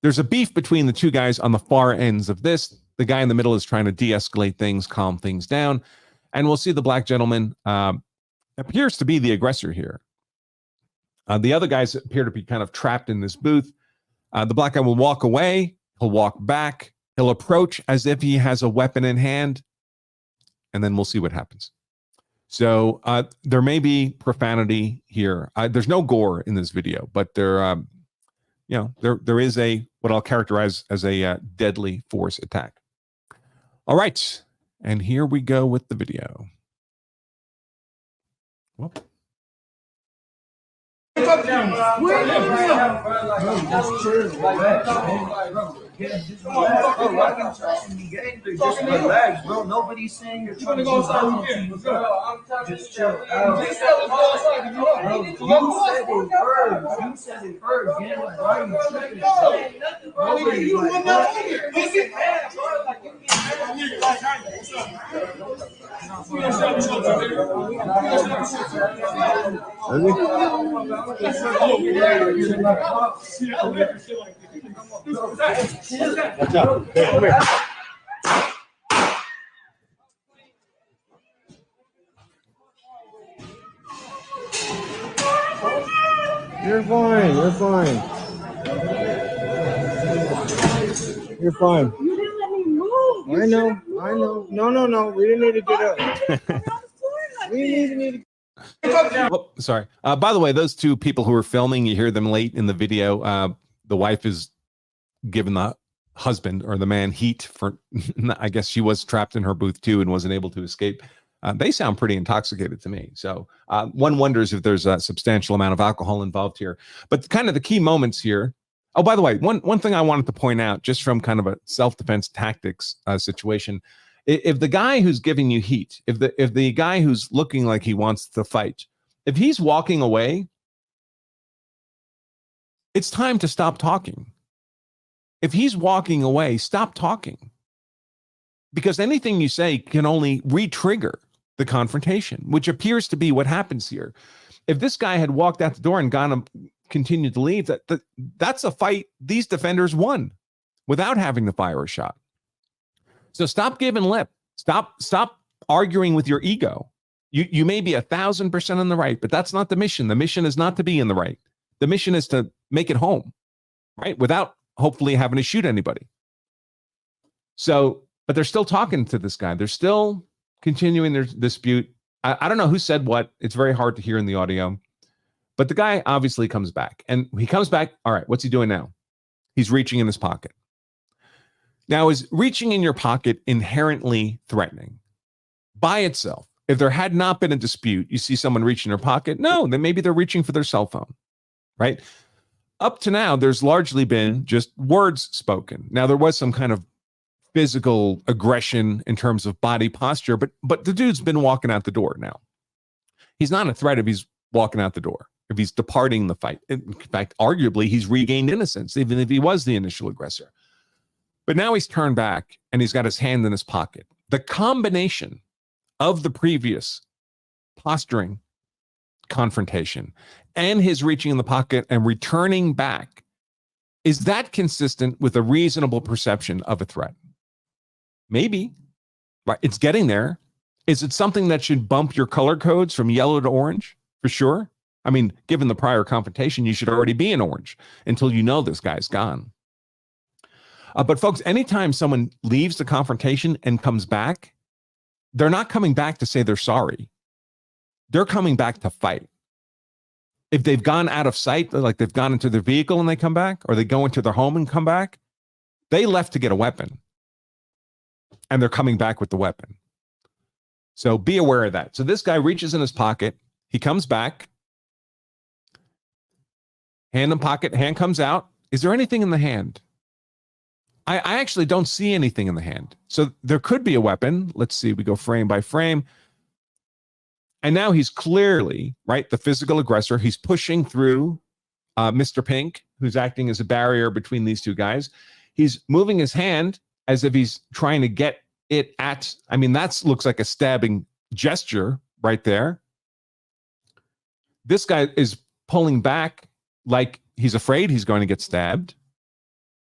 there's a beef between the two guys on the far ends of this. The guy in the middle is trying to de-escalate things, calm things down. And we'll see the black gentleman appears to be the aggressor here. The other guys appear to be kind of trapped in this booth. The black guy will walk away. He'll walk back. He'll approach as if he has a weapon in hand. And then we'll see what happens. So there may be profanity here. There's no gore in this video, but there is what I'll characterize as a deadly force attack. All right. And here we go with the video. Whoop. That's true. Just relax, bro. Nobody's saying you're trying to do something. Just chill out. You said it first. Get it right. Nobody's Watch out. Hey, come here. You're fine. You're fine. You're fine. You didn't let me move. I know. No. We didn't need to get up. We didn't need to. Oh, sorry. By the way, those two people who are filming, you hear them late in the video. The wife is giving the husband or the man heat for, I guess she was trapped in her booth too and wasn't able to escape. They sound pretty intoxicated to me. So one wonders if there's a substantial amount of alcohol involved here. But kind of the key moments here. Oh, by the way, one thing I wanted to point out, just from kind of a self-defense tactics situation, if the guy who's giving you heat, if the guy who's looking like he wants to fight, if he's walking away, it's time to stop talking. If he's walking away, stop talking. Because anything you say can only re-trigger the confrontation, which appears to be what happens here. If this guy had walked out the door and gone and continued to leave, that's a fight these defenders won without having to fire a shot. So stop giving lip. Stop arguing with your ego. You may be 1,000% in the right, but that's not the mission. The mission is not to be in the right. The mission is to make it home, right? Without hopefully having to shoot anybody. So, but they're still talking to this guy. They're still continuing their dispute. I don't know who said what. It's very hard to hear in the audio. But the guy obviously comes back. And he comes back. All right, what's he doing now? He's reaching in his pocket. Now, is reaching in your pocket inherently threatening? By itself. If there had not been a dispute, you see someone reach in their pocket? No, then maybe they're reaching for their cell phone, right? Up to now, there's largely been just words spoken. Now, there was some kind of physical aggression in terms of body posture, but the dude's been walking out the door now. He's not a threat if he's walking out the door, if he's departing the fight. In fact, arguably, he's regained innocence, even if he was the initial aggressor. But now he's turned back and he's got his hand in his pocket. The combination of the previous posturing confrontation and his reaching in the pocket and returning back, is that consistent with a reasonable perception of a threat? Maybe, right? It's getting there. Is it something that should bump your color codes from yellow to orange? For sure. I mean, given the prior confrontation, you should already be in orange until you know this guy's gone. But folks, anytime someone leaves the confrontation and comes back, they're not coming back to say they're sorry. They're coming back to fight. If they've gone out of sight, like they've gone into their vehicle and they come back, or they go into their home and come back, they left to get a weapon. And they're coming back with the weapon. So be aware of that. So this guy reaches in his pocket. He comes back. Hand in pocket. Hand comes out. Is there anything in the hand? I actually don't see anything in the hand. So there could be a weapon. Let's see. We go frame by frame. And now he's clearly, right, the physical aggressor. He's pushing through Mr. Pink, who's acting as a barrier between these two guys. He's moving his hand as if he's trying to get it at, I mean, that looks like a stabbing gesture right there. This guy is pulling back like he's afraid he's going to get stabbed.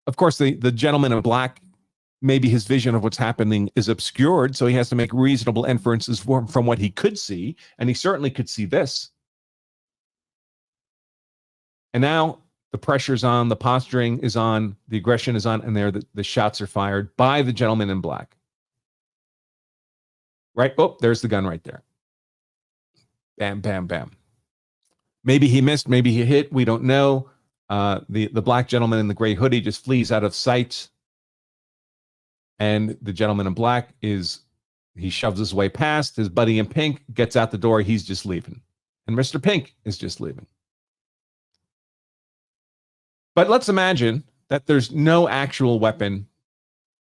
of course, the gentleman in black, maybe his vision of what's happening is obscured, so he has to make reasonable inferences from what he could see, and he certainly could see this. And now the pressure's on, the posturing is on, the aggression is on, and there the shots are fired by the gentleman in black. Right? Oh, there's the gun right there. Bam, bam, bam. Maybe he missed, maybe he hit, we don't know. The black gentleman in the gray hoodie just flees out of sight. And the gentleman in black he shoves his way past. His buddy in pink gets out the door. He's just leaving. And Mr. Pink is just leaving. But let's imagine that there's no actual weapon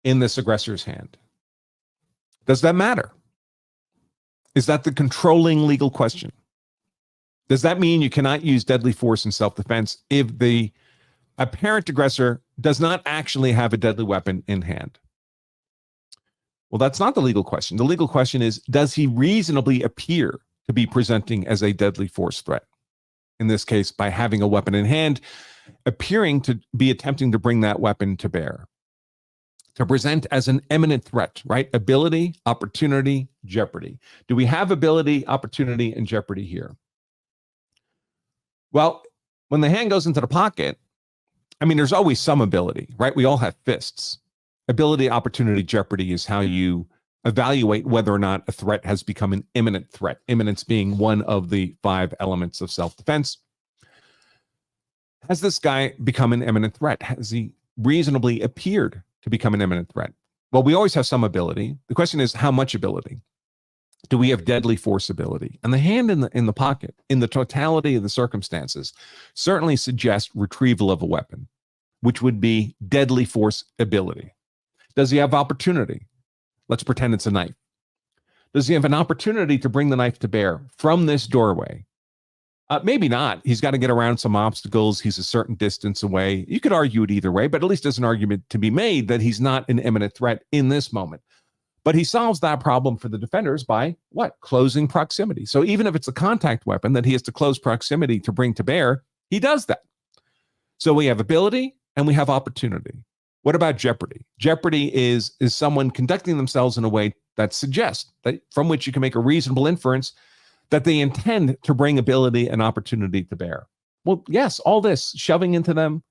in this aggressor's hand. Does that matter? Is that the controlling legal question? Does that mean you cannot use deadly force in self-defense if the apparent aggressor does not actually have a deadly weapon in hand? Well, that's not the legal question. The legal question is, does he reasonably appear to be presenting as a deadly force threat? In this case, by having a weapon in hand, appearing to be attempting to bring that weapon to bear, to present as an imminent threat, right? Ability, opportunity, jeopardy. Do we have ability, opportunity, and jeopardy here? Well, when the hand goes into the pocket, I mean, there's always some ability, right? We all have fists. Ability, opportunity, jeopardy is how you evaluate whether or not a threat has become an imminent threat. Imminence being one of the 5 elements of self-defense. Has this guy become an imminent threat? Has he reasonably appeared to become an imminent threat? Well, we always have some ability. The question is, how much ability? Do we have deadly force ability? And the hand in the pocket, in the totality of the circumstances, certainly suggests retrieval of a weapon, which would be deadly force ability. Does he have opportunity? Let's pretend it's a knife. Does he have an opportunity to bring the knife to bear from this doorway? Maybe not. He's got to get around some obstacles. He's a certain distance away. You could argue it either way, but at least there's an argument to be made that he's not an imminent threat in this moment. But he solves that problem for the defenders by what? Closing proximity. So even if it's a contact weapon that he has to close proximity to bring to bear, he does that. So we have ability and we have opportunity. What about jeopardy? Jeopardy is someone conducting themselves in a way that suggests that from which you can make a reasonable inference that they intend to bring ability and opportunity to bear. Well, yes, all this, shoving into them,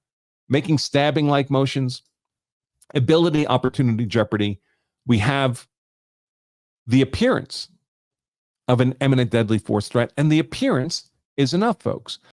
making stabbing-like motions, ability, opportunity, jeopardy. We have the appearance of an imminent deadly force threat, and the appearance is enough, folks.